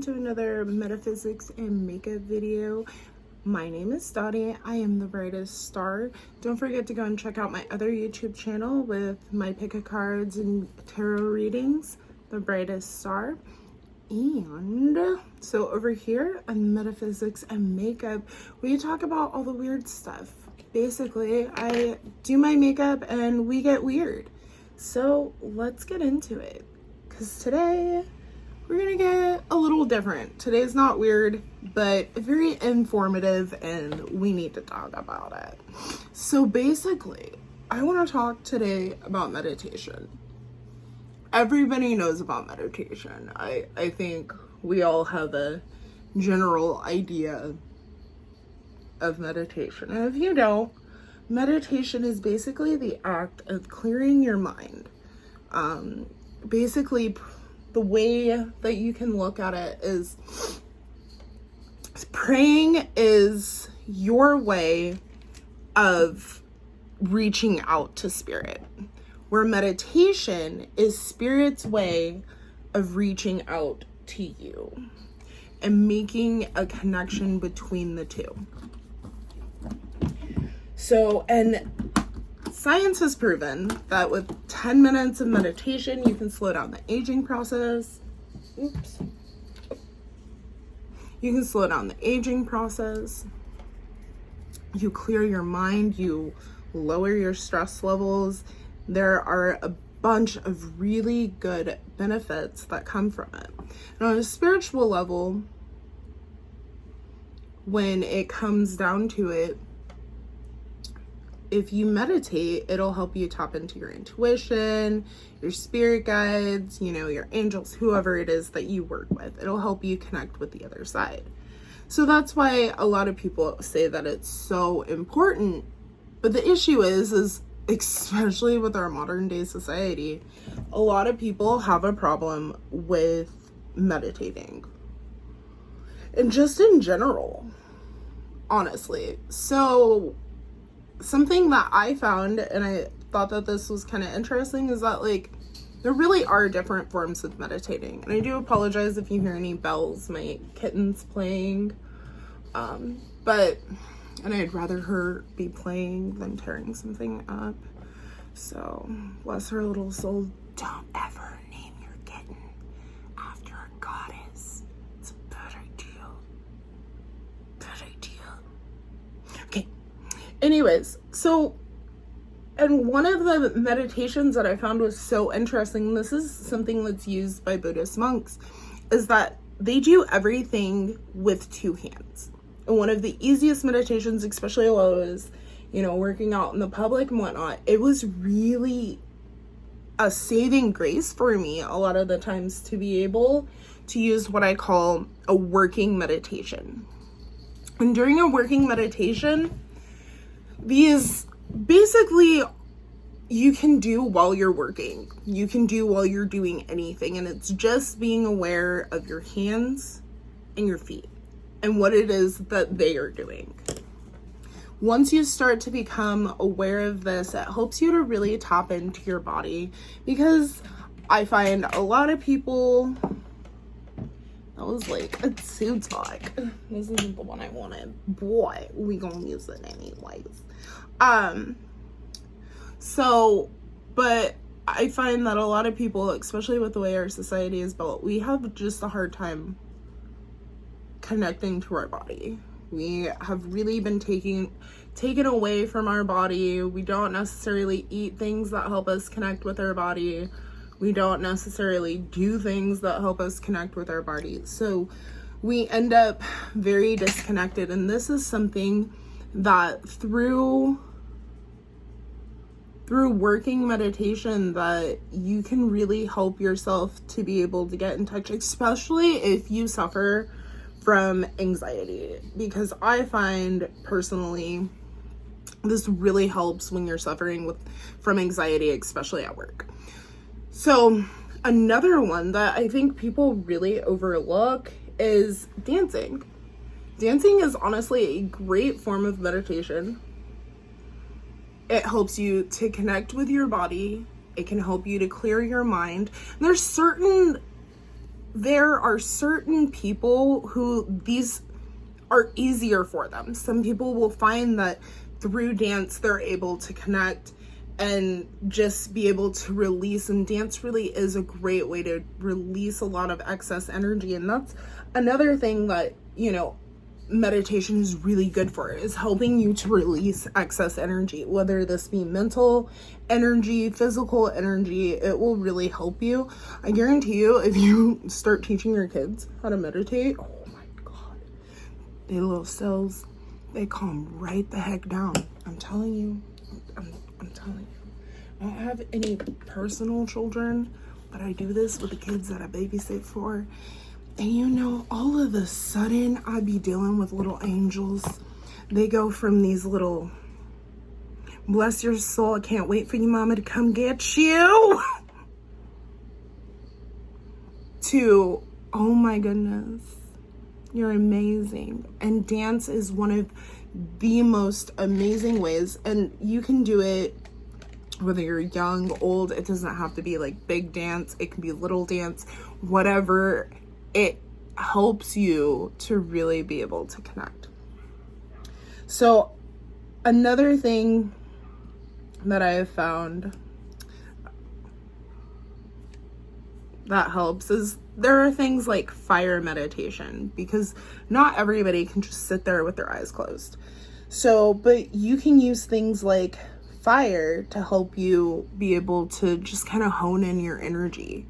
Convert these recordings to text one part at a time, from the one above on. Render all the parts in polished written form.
to another metaphysics and makeup video. My name is Dottie. I am the brightest star. Don't forget to go and check out my other YouTube channel with my pick of cards and tarot readings, The Brightest Star. And so over here on metaphysics and makeup, we talk about all the weird stuff. Basically, I do my makeup and we get weird. So let's get into it, because today we're gonna get a little different. Today's not weird, but very informative, and we need to talk about it. So basically, I want to talk today about meditation. Everybody knows about meditation. I think we all have a general idea of meditation. And if you don't, meditation is basically the act of clearing your mind. Basically, the way that you can look at it is praying is your way of reaching out to spirit, where meditation is spirit's way of reaching out to you and making a connection between the two. So, and science has proven that with 10 minutes of meditation, you can slow down the aging process. Oops. You can slow down the aging process. You clear your mind. You lower your stress levels. There are a bunch of really good benefits that come from it. And on a spiritual level, when it comes down to it, if you meditate, it'll help you tap into your intuition, your spirit guides, your angels, whoever it is that you work with. It'll help you connect with the other side. So that's why a lot of people say that it's so important. But the issue is especially with our modern day society, a lot of people have a problem with meditating. And just in general, honestly. So something that I found, and I thought that this was kind of interesting, is that there really are different forms of meditating. And I do apologize if you hear any bells, my kitten's playing. And I'd rather her be playing than tearing something up. So bless her little soul. Don't ever name your kitten after a goddess. It's a bad idea. Bad idea. Okay. Anyways, so, and one of the meditations that I found was so interesting, this is something that's used by Buddhist monks, is that they do everything with two hands. And one of the easiest meditations, especially while I was, working out in the public and whatnot, it was really a saving grace for me a lot of the times to be able to use what I call a working meditation. And during a working meditation, these basically you can do while you're working. You can do while you're doing anything. And it's just being aware of your hands and your feet and what it is that they are doing. Once you start to become aware of this, it helps you to really tap into your body, because I find a lot of people, that was like a talk. This isn't the one I wanted. Boy, we gonna use it anyways. But I find that a lot of people, especially with the way our society is built, we have just a hard time connecting to our body. We have really been taken away from our body. We don't necessarily eat things that help us connect with our body. We don't necessarily do things that help us connect with our body. So we end up very disconnected. And this is something that through working meditation, that you can really help yourself to be able to get in touch, especially if you suffer from anxiety, because I find personally this really helps when you're suffering from anxiety, especially at work. So another one that I think people really overlook is dancing. Dancing is honestly a great form of meditation. It helps you to connect with your body. It can help you to clear your mind. And there's certain there are certain people who these are easier for them. Some people will find that through dance they're able to connect and just be able to release, and dance really is a great way to release a lot of excess energy. And that's another thing that, you know, meditation is really good for, is helping you to release excess energy, whether this be mental energy, physical energy. It will really help you. I guarantee you, if you start teaching your kids how to meditate, oh my god, their little cells, they calm right the heck down. I'm telling you. I'm telling you. I don't have any personal children, but I do this with the kids that I babysit for. And you know, all of a sudden, I be dealing with little angels. They go from these little, bless your soul, I can't wait for you, mama, to come get you, to, oh my goodness, you're amazing. And dance is one of the most amazing ways, and you can do it whether you're young, old. It doesn't have to be like big dance. It can be little dance, whatever. It helps you to really be able to connect. So another thing that I have found that helps is there are things like fire meditation, because not everybody can just sit there with their eyes closed. So, but you can use things like fire to help you be able to just kind of hone in your energy,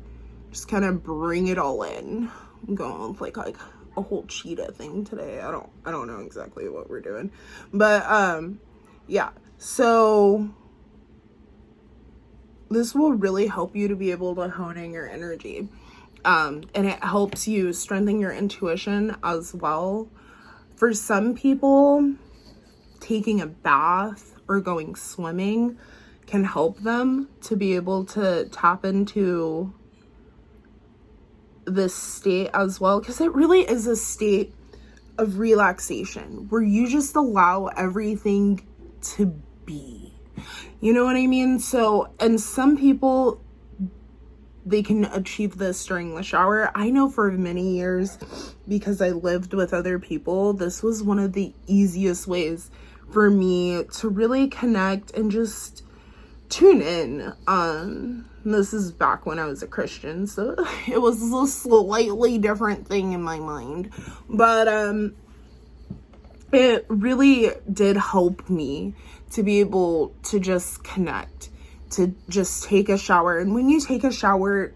just kind of bring it all in. I'm going with like a whole cheetah thing today. I don't know exactly what we're doing, but yeah. So this will really help you to be able to hone in your energy, and it helps you strengthen your intuition as well. For some people, taking a bath or going swimming can help them to be able to tap into this state as well, because it really is a state of relaxation where you just allow everything to be. You know what I mean? So, and some people, they can achieve this during the shower. I know for many years, because I lived with other people, this was one of the easiest ways for me to really connect and just tune in. This is back when I was a Christian, so it was a slightly different thing in my mind, but it really did help me to be able to just connect, to just take a shower. And when you take a shower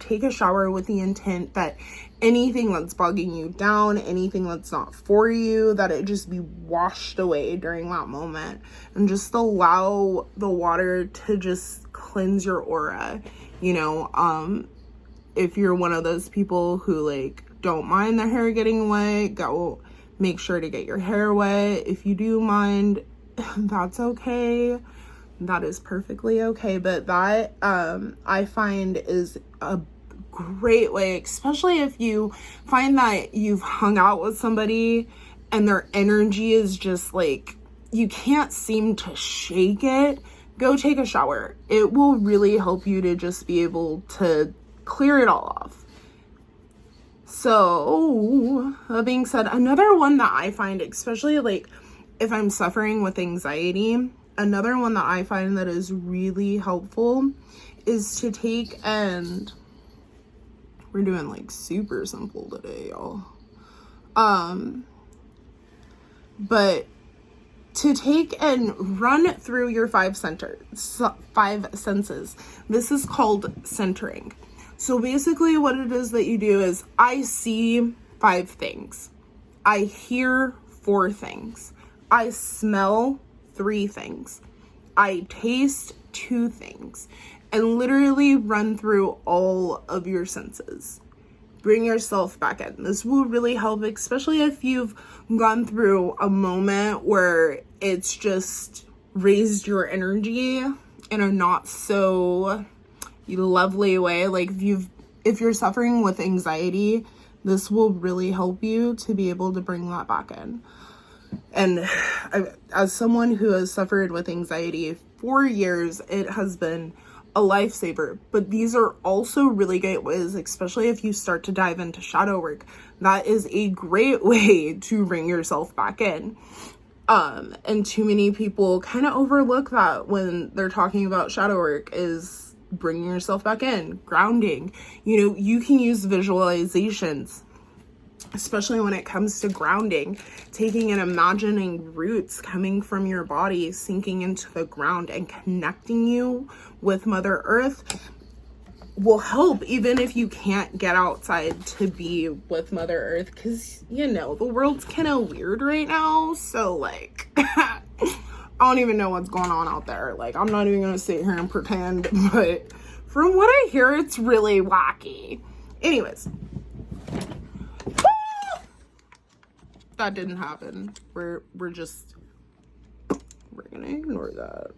with the intent that anything that's bugging you down, anything that's not for you, that it just be washed away during that moment, and just allow the water to just cleanse your aura. You know, if you're one of those people who like don't mind their hair getting wet, go make sure to get your hair wet. If you do mind, that's okay. That is perfectly okay. But that I find is a great way, especially if you find that you've hung out with somebody and their energy is just like, you can't seem to shake it. Go take a shower. It will really help you to just be able to clear it all off. So, that being said, another one that I find, especially like if I'm suffering with anxiety, another one that I find that is really helpful is to take, and we're doing like super simple today, y'all. But to take and run through your five senses. This is called centering. So basically what it is that you do is, I see 5 things. I hear 4 things. I smell 3 things. I taste 2 things. And literally run through all of your senses. Bring yourself back in. This will really help, especially if you've gone through a moment where it's just raised your energy in a not so lovely way. Like if you're suffering with anxiety, this will really help you to be able to bring that back in. And as someone who has suffered with anxiety for years, it has been a lifesaver. But these are also really great ways, especially if you start to dive into shadow work. That is a great way to bring yourself back in. And too many people kind of overlook that when they're talking about shadow work, is bringing yourself back in, grounding. You know, you can use visualizations, especially when it comes to grounding, taking and imagining roots coming from your body, sinking into the ground and connecting you with Mother Earth will help, even if you can't get outside to be with Mother Earth, because, you know, the world's kind of weird right now, so, like, I don't even know what's going on out there. Like, I'm not even gonna sit here and pretend, but from what I hear, it's really wacky. Anyways, that didn't happen. We're gonna ignore that.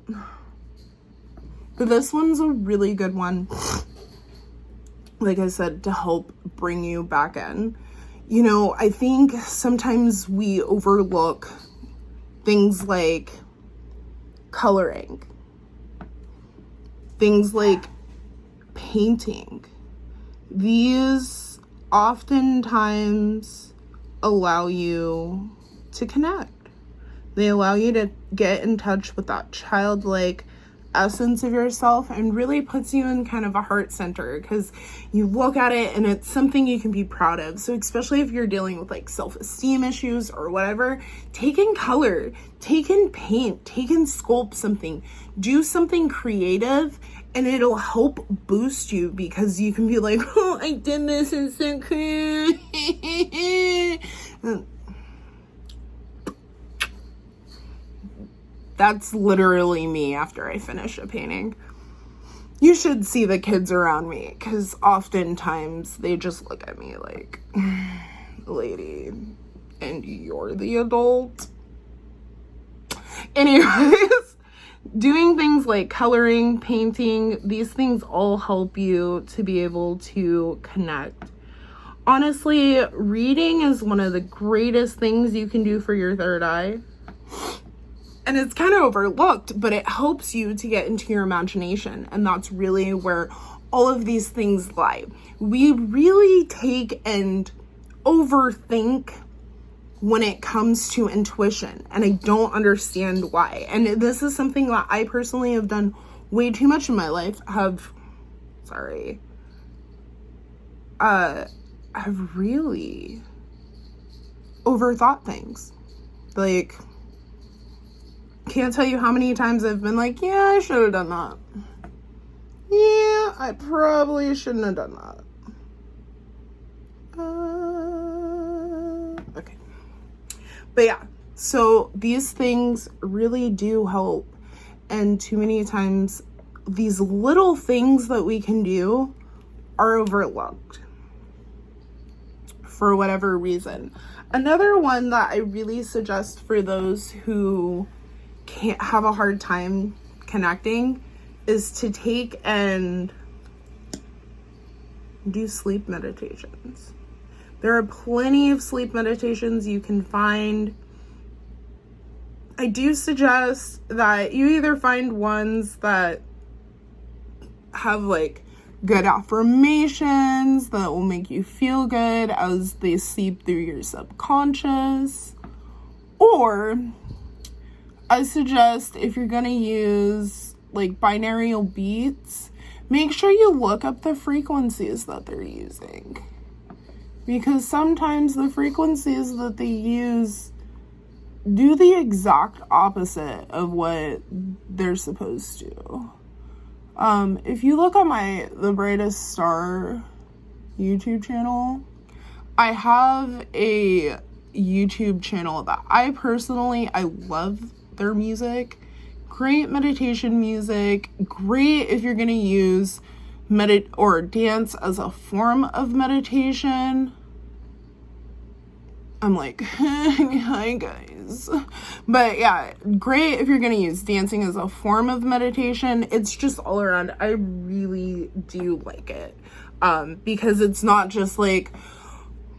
But this one's a really good one, like I said, to help bring you back in. You know, I think sometimes we overlook things like coloring, things like painting. These oftentimes allow you to connect. They allow you to get in touch with that childlike essence of yourself, and really puts you in kind of a heart center, because you look at it and it's something you can be proud of. So especially if you're dealing with like self-esteem issues or whatever, take in color, take in paint, take in sculpt something, do something creative, and it'll help boost you, because you can be like, oh, I did this, it's so cool. That's literally me after I finish a painting. You should see the kids around me, because oftentimes they just look at me like, lady, and you're the adult. Anyways, doing things like coloring, painting, these things all help you to be able to connect. Honestly, reading is one of the greatest things you can do for your third eye. And it's kind of overlooked, but it helps you to get into your imagination. And that's really where all of these things lie. We really take and overthink when it comes to intuition. And I don't understand why. And this is something that I personally have done way too much in my life. I've really overthought things. Like, can't tell you how many times I've been like, yeah, I should have done that. Yeah, I probably shouldn't have done that. Okay. But yeah, so these things really do help. And too many times, these little things that we can do are overlooked for whatever reason. Another one that I really suggest for those who can't have a hard time connecting is to take and do sleep meditations. There are plenty of sleep meditations you can find. I do suggest that you either find ones that have like good affirmations that will make you feel good as they seep through your subconscious, or I suggest, if you're gonna use like binaural beats, make sure you look up the frequencies that they're using, because sometimes the frequencies that they use do the exact opposite of what they're supposed to. If you look on The Brightest Star YouTube channel, I have a YouTube channel that I love their music. Great meditation music, great if you're gonna use or dance as a form of meditation. I'm like, hi guys. But yeah, great if you're gonna use dancing as a form of meditation. It's just all around, I really do like it. Because it's not just like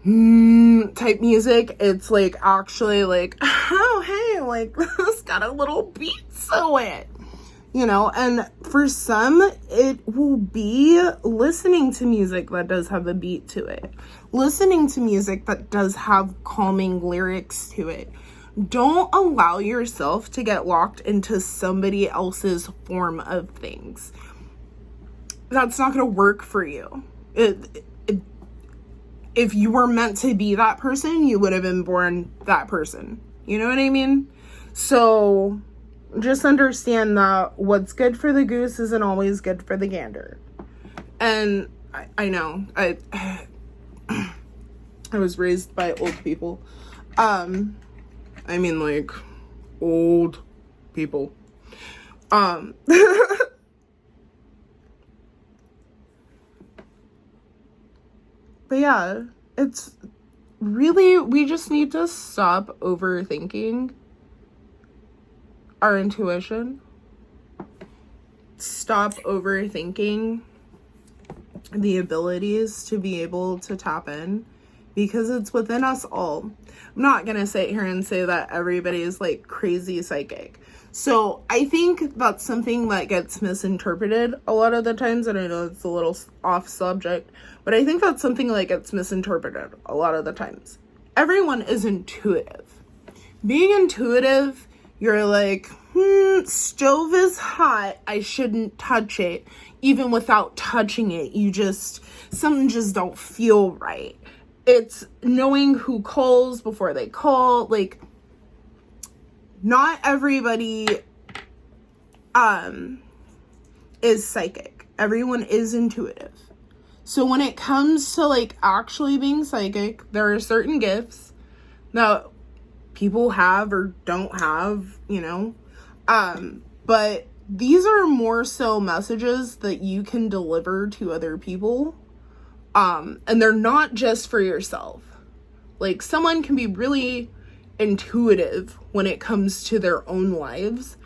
type music, it's like actually like, oh hey, like this got a little beat to it. you know, and for some, it will be listening to music that does have a beat to it, listening to music that does have calming lyrics to it. Don't allow yourself to get locked into somebody else's form of things. That's not going to work for you. If you were meant to be that person, you would have been born that person. You know what I mean? So just understand that what's good for the goose isn't always good for the gander. And I know, I was raised by old people. I mean, like, old people. But yeah, it's really, we just need to stop overthinking our intuition. Stop overthinking the abilities to be able to tap in, because it's within us all. I'm not gonna sit here and say that everybody is like crazy psychic. So I think that's something that gets misinterpreted a lot of the times, and I know it's a little off subject, but I think that's something that gets misinterpreted a lot of the times. Everyone is intuitive. Being intuitive, you're like, stove is hot, I shouldn't touch it. Even without touching it, something just don't feel right. It's knowing who calls before they call. Like, not everybody is psychic. Everyone is intuitive. So when it comes to like actually being psychic, there are certain gifts that people have or don't have, you know. But these are more so messages that you can deliver to other people. And they're not just for yourself. Like, someone can be really intuitive when it comes to their own lives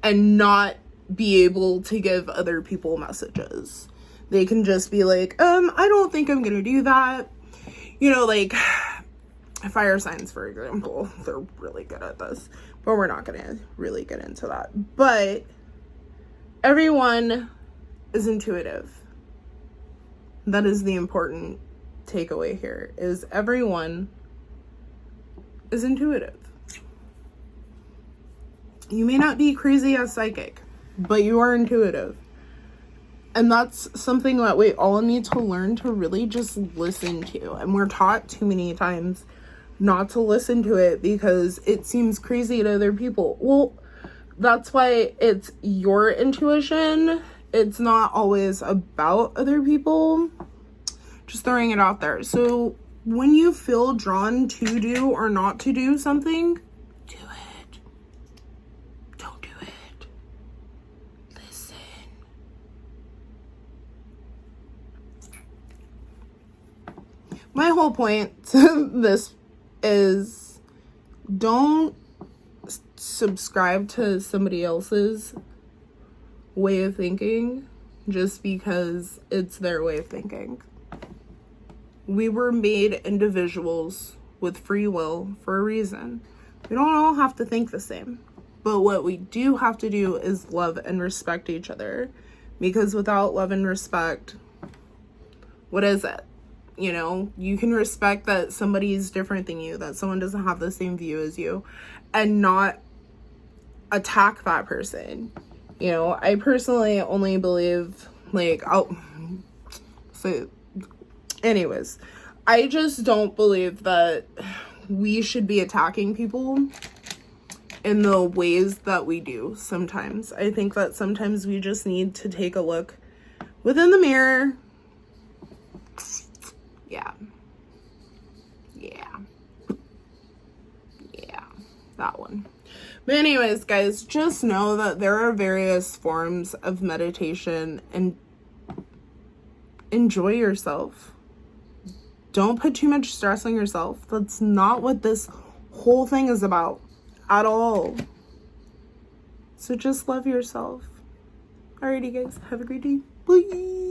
and not be able to give other people messages. They can just be like, I don't think I'm gonna do that. You know, like, fire signs, for example, they're really good at this, but we're not gonna really get into that. But everyone is intuitive. That is the important takeaway here, is everyone is intuitive. You may not be crazy as psychic, but you are intuitive. And that's something that we all need to learn to really just listen to. And we're taught too many times not to listen to it because it seems crazy to other people. Well, that's why it's your intuition. It's not always about other people. Just throwing it out there. So when you feel drawn to do or not to do something, do it. Don't do it. Listen. My whole point to this is, don't subscribe to somebody else's way of thinking just because it's their way of thinking. We were made individuals with free will for a reason. We don't all have to think the same. But what we do have to do is love and respect each other. Because without love and respect, what is it? You know, you can respect that somebody is different than you, that someone doesn't have the same view as you, and not attack that person. You know, I personally only believe, like, anyways, I just don't believe that we should be attacking people in the ways that we do sometimes. I think that sometimes we just need to take a look within the mirror. Yeah, that one. But anyways, guys, just know that there are various forms of meditation, and enjoy yourself. Don't put too much stress on yourself. That's not what this whole thing is about at all. So just love yourself. Alrighty, guys. Have a great day. Bye.